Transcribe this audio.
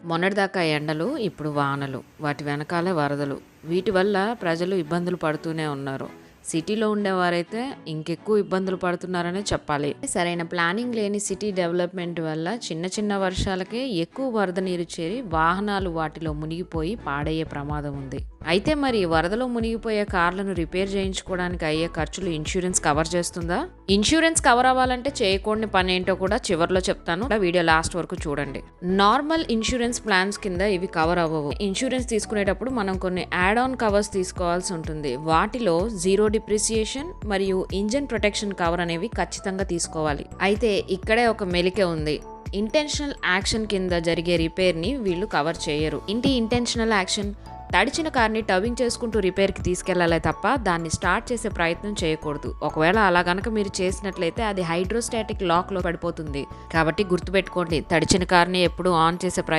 మొన్నటిదాకా ఎండలు, ఇప్పుడు వానలు, వాటి వెనకాలే వరదలు. వీటి వల్ల ప్రజలు ఇబ్బందులు పడుతూనే ఉన్నారు. సిటీలో ఉండేవారైతే ఇంకెక్కువ ఇబ్బందులు పడుతున్నారనే చెప్పాలి. సరైన ప్లానింగ్ లేని సిటీ డెవలప్మెంట్ వల్ల చిన్న చిన్న వర్షాలకే ఎక్కువ వరద నీరు చేరి వాహనాలు వాటిలో మునిగిపోయి పాడయ్యే ప్రమాదం ఉంది. అయితే మరి వరదలో మునిగిపోయే కార్లను రిపేర్ చేయించుకోవడానికి అయ్యే ఖర్చులు ఇన్సూరెన్స్ కవర్ చేస్తుందా? ఇన్సూరెన్స్ కవర్ అవ్వాలంటే చేయకూడని పని ఏంటో కూడా చివర్లో చెప్తాను. వీడియో లాస్ట్ వరకు చూడండి. నార్మల్ ఇన్సూరెన్స్ ప్లాన్స్ కింద ఇవి కవర్ అవ్వవు. ఇన్సూరెన్స్ తీసుకునేటప్పుడు మనం కొన్ని యాడ్ ఆన్ కవర్స్ తీసుకోవాల్సి ఉంటుంది. వాటిలో జీరో డిప్రిసియేషన్ మరియు ఇంజన్ ప్రొటెక్షన్ కవర్ అనేవి ఖచ్చితంగా తీసుకోవాలి. అయితే ఇక్కడే ఒక మెలిక ఉంది. ఇంటెన్షనల్ యాక్షన్ కింద జరిగే రిపేర్ని వీళ్ళు కవర్ చేయరు. ఇంటి ఇంటెన్షనల్ యాక్షన్ తడిచిన కార్ని టవింగ్ చేసుకుంటూ రిపేర్కి తీసుకెళ్లాలే తప్ప దాన్ని స్టార్ట్ చేసే ప్రయత్నం చేయకూడదు. ఒకవేళ అలా గనక మీరు చేసినట్లయితే అది హైడ్రోస్టాటిక్ లాక్లో పడిపోతుంది. కాబట్టి గుర్తుపెట్టుకోండి, తడిచిన కార్ని ఎప్పుడు ఆన్ చేసే ప్రయత్నం